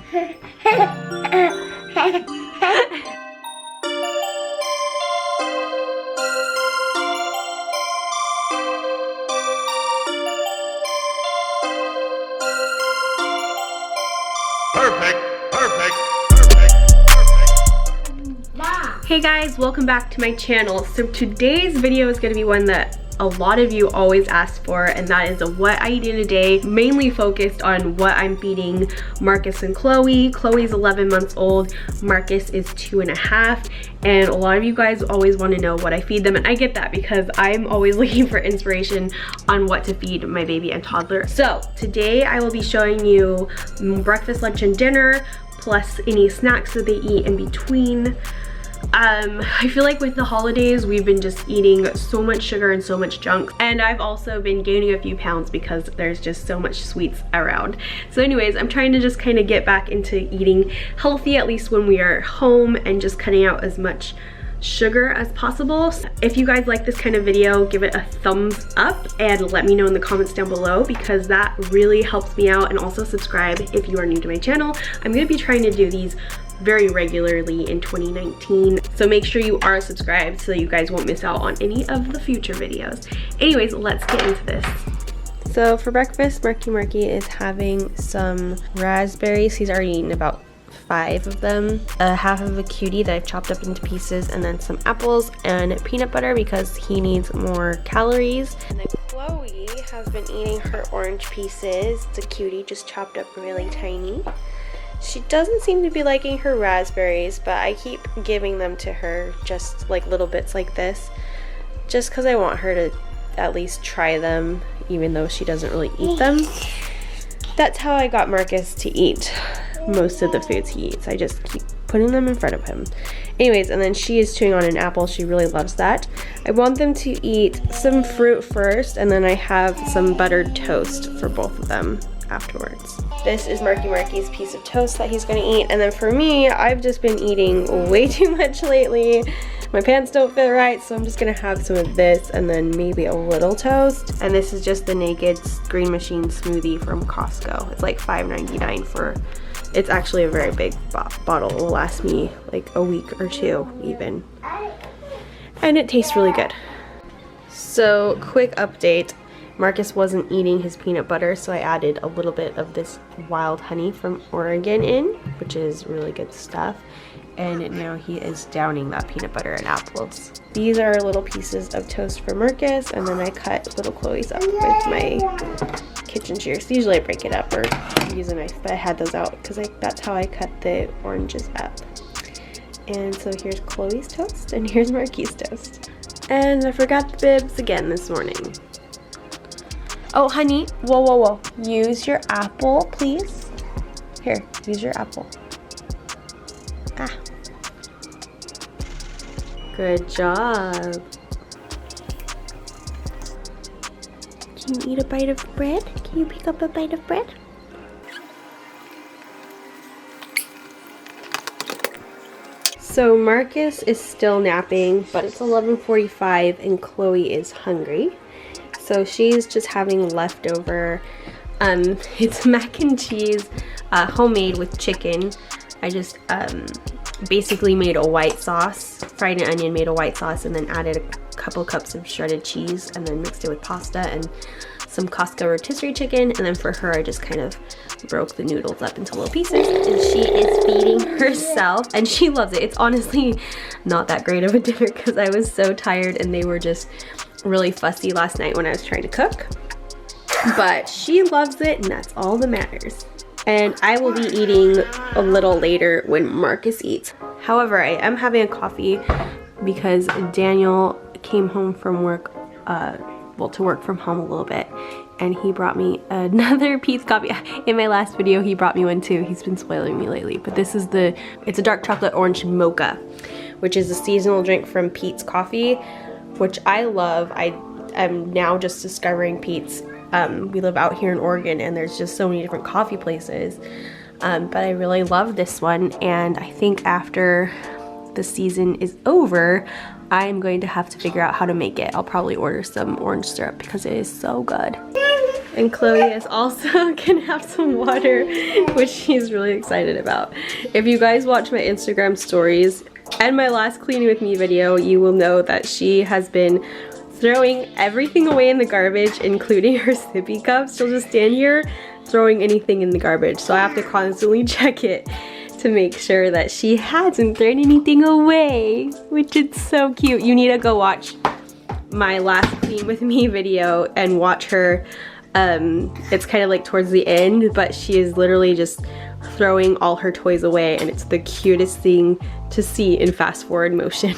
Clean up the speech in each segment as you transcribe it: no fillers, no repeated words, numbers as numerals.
Hey guys, welcome back to my channel. So today's video is going to be one that a lot of you always ask for, and that is a what I eat in a day, mainly focused on what I'm feeding Marcus and Chloe. Chloe's 11 months old, Marcus is 2.5, and a lot of you guys always want to know what I feed them, and I get that because I'm always looking for inspiration on what to feed my baby and toddler. So today I will be showing you breakfast, lunch, and dinner, plus any snacks that they eat in between. I feel like with the holidays we've been just eating so much sugar and so much junk, and I've also been gaining a few pounds because there's just so much sweets around. So anyways, I'm trying to just kind of get back into eating healthy, at least when we are home, and just cutting out as much sugar as possible. If you guys like this kind of video, give it a thumbs up and let me know in the comments down below, because that really helps me out. And also subscribe if you are new to my channel. I'm going to be trying to do these very regularly in 2019, so make sure you are subscribed so that you guys won't miss out on any of the future videos. Anyways, let's get into this. So for breakfast, Marky is having some raspberries. He's already eaten about 5 of them, half of a cutie that I've chopped up into pieces, and then some apples and peanut butter because he needs more calories. And then Chloe has been eating her orange pieces. It's a cutie just chopped up really tiny. She doesn't seem to be liking her raspberries, but I keep giving them to her, just like little bits like this, just because I want her to at least try them, even though she doesn't really eat them. That's how I got Marcus to eat most of the foods he eats. I just keep putting them in front of him. Anyways, and then she is chewing on an apple. She really loves that. I want them to eat some fruit first, and then I have some buttered toast for both of them afterwards. This is Marky's piece of toast that he's gonna eat, and then for me, I've just been eating way too much lately. My pants don't fit right, so I'm just gonna have some of this and then maybe a little toast. And this is just the Naked Green Machine smoothie from Costco. It's like $5.99 for, it's actually a very big bottle. It will last me like a week or 2 even. And it tastes really good. So quick update. Marcus wasn't eating his peanut butter, so I added a little bit of this wild honey from Oregon in, which is really good stuff. And now he is downing that peanut butter and apples. These are little pieces of toast for Marcus, and then I cut little Chloe's up with my kitchen shears. Usually I break it up or use a knife, but I had those out because that's how I cut the oranges up. And so here's Chloe's toast, and here's Marky's toast. And I forgot the bibs again this morning. Oh, honey, whoa. Use your apple, please. Here, use your apple. Ah. Good job. Can you eat a bite of bread? Can you pick up a bite of bread? So Marcus is still napping, but it's 11:45 and Chloe is hungry. So she's just having leftover, it's mac and cheese, homemade with chicken. I just basically made a white sauce, fried an onion, made a white sauce, and then added a couple cups of shredded cheese, and then mixed it with pasta and some Costco rotisserie chicken. And then for her, I just kind of broke the noodles up into little pieces, and she is feeding herself, and she loves it. It's honestly not that great of a dinner because I was so tired, and they were just really fussy last night when I was trying to cook, but she loves it, and that's all that matters. And I will be eating a little later when Marcus eats. However, I am having a coffee because Daniel came home from work, to work from home a little bit, and he brought me another Pete's coffee. In my last video, he brought me one too. He's been spoiling me lately, but this is it's a dark chocolate orange mocha, which is a seasonal drink from Pete's Coffee, which I love. I'm now just discovering Pete's. We live out here in Oregon, and there's just so many different coffee places, but I really love this one, and I think after the season is over, I'm going to have to figure out how to make it. I'll probably order some orange syrup because it is so good. And Chloe is also gonna have some water, which she's really excited about. If you guys watch my Instagram stories and my last cleaning with me video, you will know that she has been throwing everything away in the garbage, including her sippy cups. She'll just stand here throwing anything in the garbage. So I have to constantly check it to make sure that she hasn't thrown anything away, which is so cute. You need to go watch my last clean with me video and watch her. It's kind of like towards the end, but she is literally just throwing all her toys away, and it's the cutest thing to see in fast forward motion.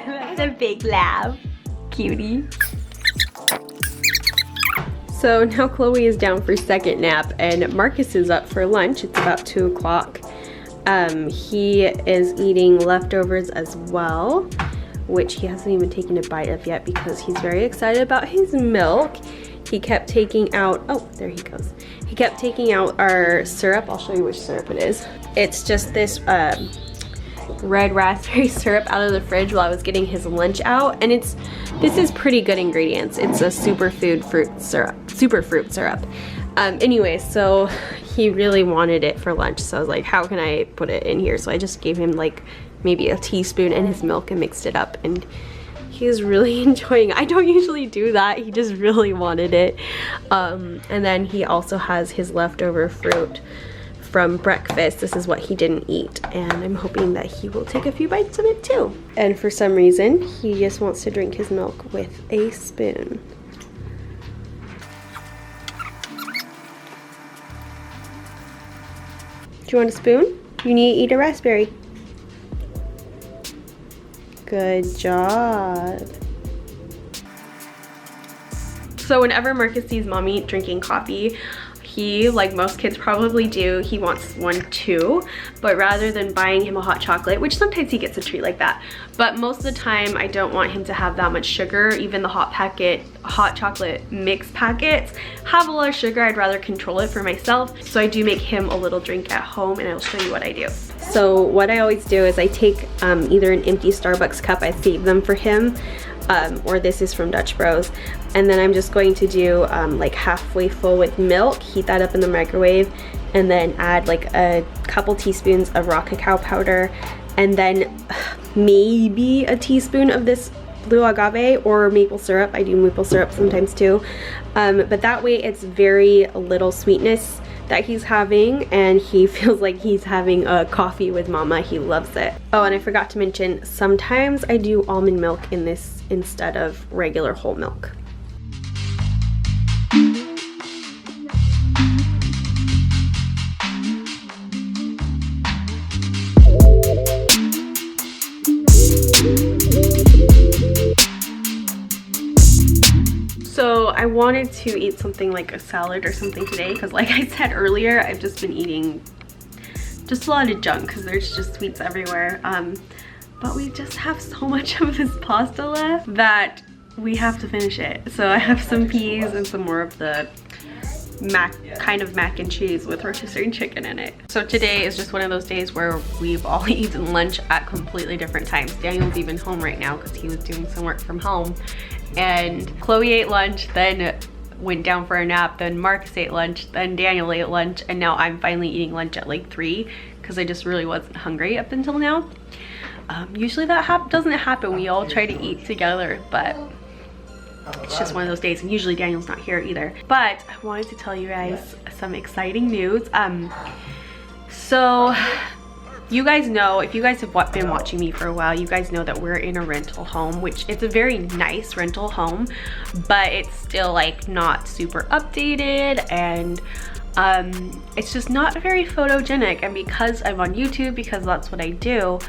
That's a big laugh, cutie. So now Chloe is down for second nap and Marcus is up for lunch. It's about 2 o'clock. He is eating leftovers as well, which he hasn't even taken a bite of yet because he's very excited about his milk. He kept taking out, oh, there he goes. He kept taking out our syrup. I'll show you which syrup it is. It's just this red raspberry syrup out of the fridge while I was getting his lunch out, and this is pretty good ingredients. It's a superfood fruit syrup. Anyways, so he really wanted it for lunch, so I was like, how can I put it in here? So I just gave him like maybe a teaspoon in his milk and mixed it up, and he's really enjoying it. I don't usually do that. He just really wanted it. And then he also has his leftover fruit from breakfast. This is what he didn't eat, and I'm hoping that he will take a few bites of it too. And for some reason, he just wants to drink his milk with a spoon. Do you want a spoon? You need to eat a raspberry. Good job. So whenever Marcus sees mommy drinking coffee, he, like most kids probably do, he wants one too, but rather than buying him a hot chocolate, which sometimes he gets a treat like that, but most of the time I don't want him to have that much sugar. Even the hot chocolate mix packets have a lot of sugar. I'd rather control it for myself. So I do make him a little drink at home, and I'll show you what I do. So what I always do is I take either an empty Starbucks cup, I save them for him, or this is from Dutch Bros, and then I'm just going to do like halfway full with milk, heat that up in the microwave, and then add like a couple teaspoons of raw cacao powder, and then maybe a teaspoon of this blue agave or maple syrup. I do maple syrup sometimes too, but that way it's very little sweetness that he's having, and he feels like he's having a coffee with mama. He loves it. Oh, and I forgot to mention, sometimes I do almond milk in this instead of regular whole milk. So I wanted to eat something like a salad or something today because, like I said earlier, I've just been eating just a lot of junk because there's just sweets everywhere. But we just have so much of this pasta left that we have to finish it. So I have some peas and some more of the kind of mac and cheese with rotisserie chicken in it. So today is just one of those days where we've all eaten lunch at completely different times. Daniel's even home right now because he was doing some work from home. And Chloe ate lunch, then went down for a nap, then Marcus ate lunch, then Daniel ate lunch, and now I'm finally eating lunch at like 3 because I just really wasn't hungry up until now. Usually that doesn't happen. We all try to eat together, but it's just one of those days, and usually Daniel's not here either. But I wanted to tell you guys some exciting news. So you guys know, if you guys have been watching me for a while, you guys know that we're in a rental home, which it's a very nice rental home, but it's still like not super updated, and it's just not very photogenic. And because I'm on YouTube, because that's what I do,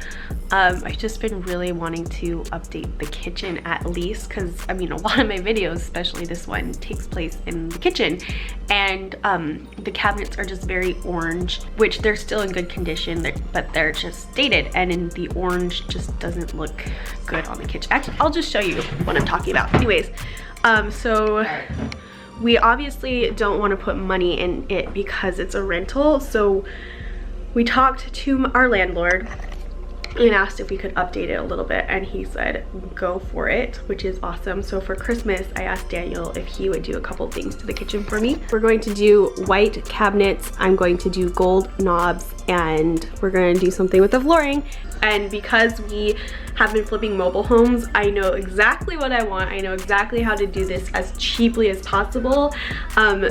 I've just been really wanting to update the kitchen at least, because I mean a lot of my videos, especially this one, takes place in the kitchen, and the cabinets are just very orange, which they're still in good condition, but they're just dated, and in the orange just doesn't look good on the kitchen. Actually, I'll just show you what I'm talking about. Anyways, so we obviously don't want to put money in it because it's a rental, so we talked to our landlord and asked if we could update it a little bit, and he said go for it, which is awesome. So for Christmas, I asked Daniel if he would do a couple things to the kitchen for me. We're going to do white cabinets, I'm going to do gold knobs, and we're going to do something with the flooring. And because we have been flipping mobile homes, I know exactly what I want. I know exactly how to do this as cheaply as possible.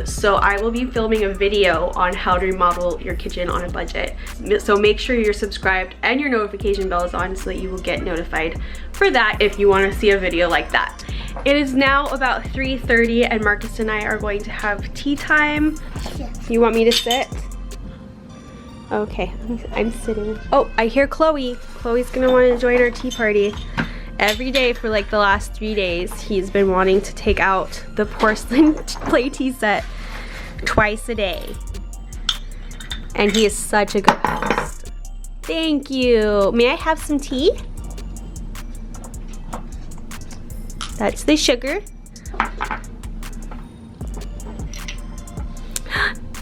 So I will be filming a video on how to remodel your kitchen on a budget. So make sure you're subscribed and your notification bell is on so that you will get notified for that if you want to see a video like that. It is now about 3:30 and Marcus and I are going to have tea time. You want me to sit? Okay, I'm sitting. Oh, I hear Chloe. Chloe's gonna want to join our tea party. Every day for like the last 3 days, he's been wanting to take out the porcelain play tea set twice a day. And he is such a good host. Thank you. May I have some tea? That's the sugar.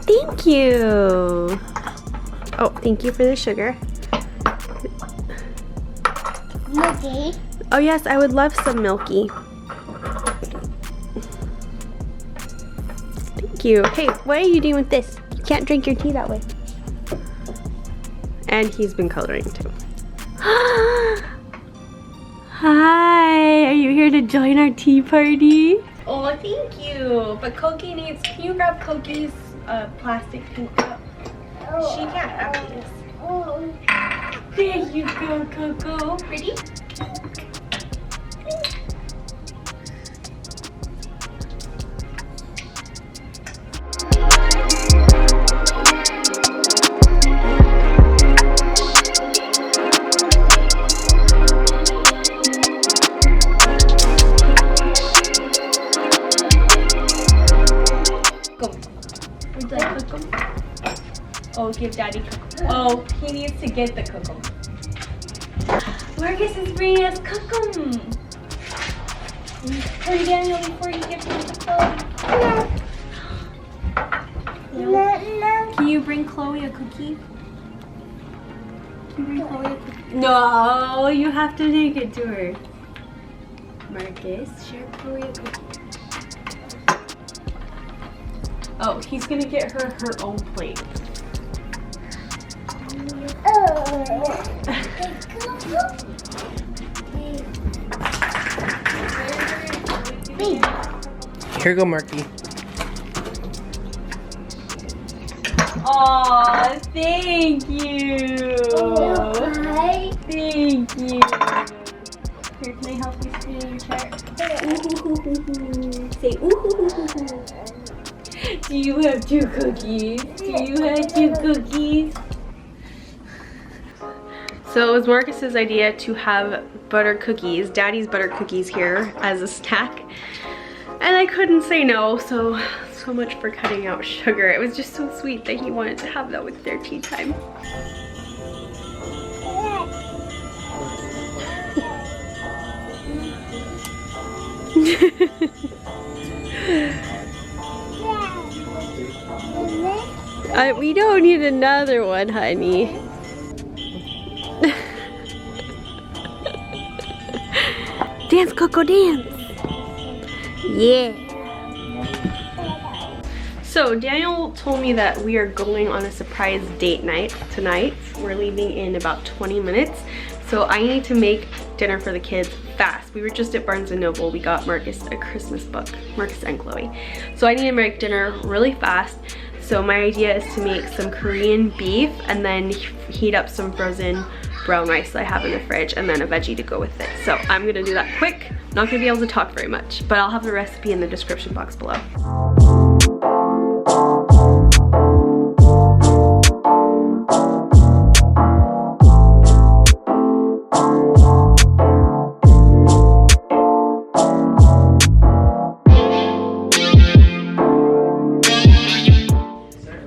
Thank you. Oh, thank you for the sugar. Milky. Oh yes, I would love some milky. Thank you. Hey, what are you doing with this? You can't drink your tea that way. And he's been coloring too. Hi, are you here to join our tea party? Oh, thank you. But Koki needs, can you grab Koki's plastic pink cup? She can't have these. There you go, Coco. Ready? Go. Would you like Coco? Oh, give Daddy Coco. Oh, he needs to get the Coco. Marcus is bringing us Coco. Hurry, Daniel, before you give him the Coco. No. Can you bring Chloe a cookie? Can you bring Chloe a cookie? No, you have to take it to her. Marcus, share Chloe a cookie. Oh, he's gonna get her her own plate. Here you go, Marky. Aw, thank you. Thank you. Here, can I help you sit in your chair? Say ooh. Do you have 2 cookies? Do you have 2 cookies? So it was Marcus's idea to have butter cookies, Daddy's butter cookies here as a snack. And I couldn't say no, so much for cutting out sugar. It was just so sweet that he wanted to have that with their tea time. We don't need another one, honey. Dance, Coco, dance. Yeah. So Daniel told me that we are going on a surprise date night tonight. We're leaving in about 20 minutes. So I need to make dinner for the kids fast. We were just at Barnes & Noble. We got Marcus a Christmas book, Marcus and Chloe. So I need to make dinner really fast. So my idea is to make some Korean beef and then heat up some frozen brown rice that I have in the fridge and then a veggie to go with it. So I'm gonna do that quick. Not gonna be able to talk very much, but I'll have the recipe in the description box below.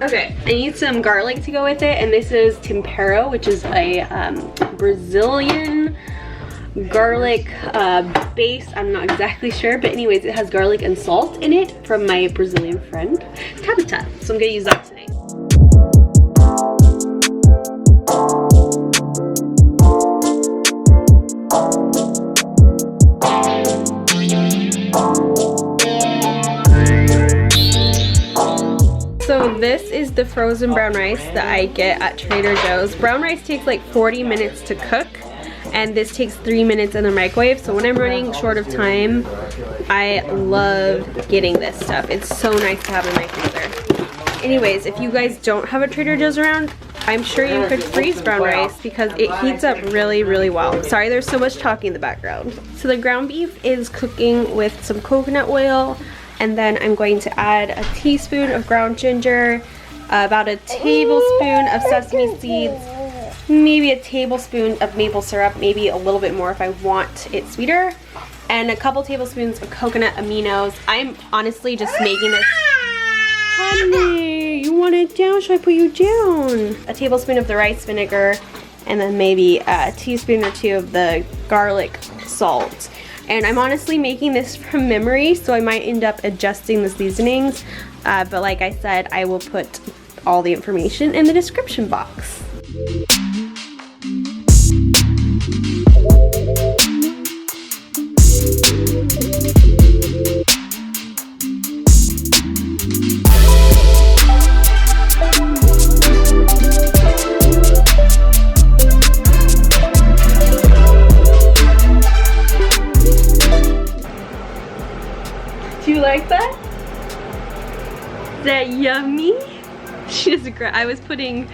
Okay, I need some garlic to go with it, and this is tempero, which is a Brazilian garlic base. I'm not exactly sure, but anyways, it has garlic and salt in it from my Brazilian friend, Tabitha. So I'm gonna use that today. this is the frozen brown rice that I get at Trader Joe's. Brown rice takes like 40 minutes to cook, and this takes 3 minutes in the microwave. So when I'm running short of time, I love getting this stuff. It's so nice to have in my freezer. Anyways, if you guys don't have a Trader Joe's around, I'm sure you could freeze brown rice because it heats up really, really well. Sorry, there's so much talking in the background. So the ground beef is cooking with some coconut oil, and then I'm going to add a teaspoon of ground ginger, about a tablespoon of sesame seeds, maybe a tablespoon of maple syrup, maybe a little bit more if I want it sweeter, and a couple tablespoons of coconut aminos. I'm honestly just making this. Honey, you want it down? Should I put you down? A tablespoon of the rice vinegar, and then maybe a teaspoon or two of the garlic salt. And I'm honestly making this from memory, so I might end up adjusting the seasonings. But like I said, I will put all the information in the description box. Do you like that? Is that yummy? She just I was putting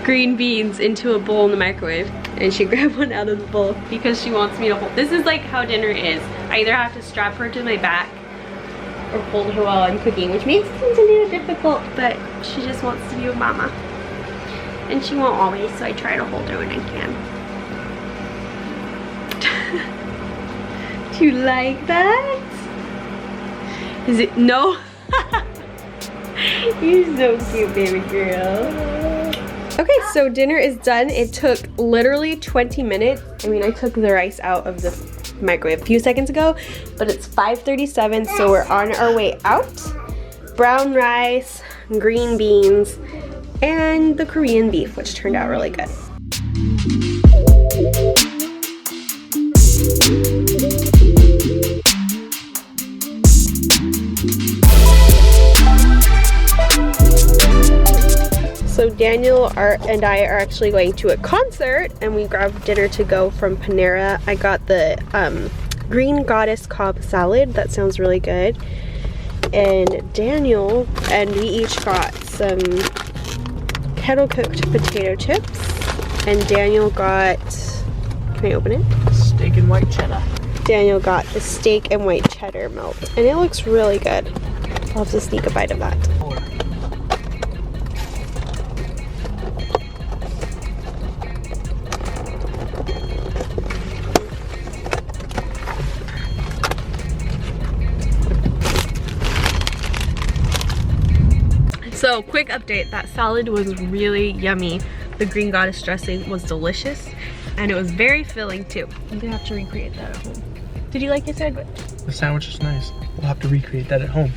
green beans into a bowl in the microwave, and she grabbed one out of the bowl because she wants me to hold. This is like how dinner is. I either have to strap her to my back or hold her while I'm cooking, which makes things a little difficult, but she just wants to be with mama. And she won't always, so I try to hold her when I can. Do you like that? Is it? No? You're so cute, baby girl. Okay, so dinner is done. It took literally 20 minutes. I mean, I took the rice out of the microwave a few seconds ago, but it's 5:37, so we're on our way out. Brown rice, green beans, and the Korean beef, which turned out really good. So Daniel and I are actually going to a concert, and we grabbed dinner to go from Panera. I got the green goddess Cobb salad. That sounds really good. And Daniel and we each got some kettle cooked potato chips, and Daniel got, can I open it? Steak and white cheddar. Daniel got the steak and white cheddar melt, and it looks really good. I'll have to sneak a bite of that. So quick update, that salad was really yummy. The green goddess dressing was delicious, and it was very filling too. I'm gonna have to recreate that at home. Did you like your sandwich? The sandwich is nice. We'll have to recreate that at home.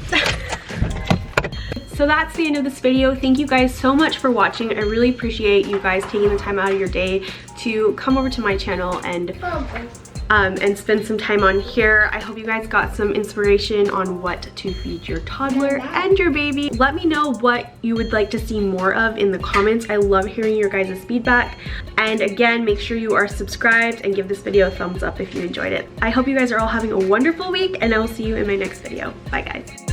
So that's the end of this video. Thank you guys so much for watching. I really appreciate you guys taking the time out of your day to come over to my channel and spend some time on here. I hope you guys got some inspiration on what to feed your toddler and your baby. Let me know what you would like to see more of in the comments. I love hearing your guys' feedback. And again, make sure you are subscribed and give this video a thumbs up if you enjoyed it. I hope you guys are all having a wonderful week, and I will see you in my next video. Bye guys.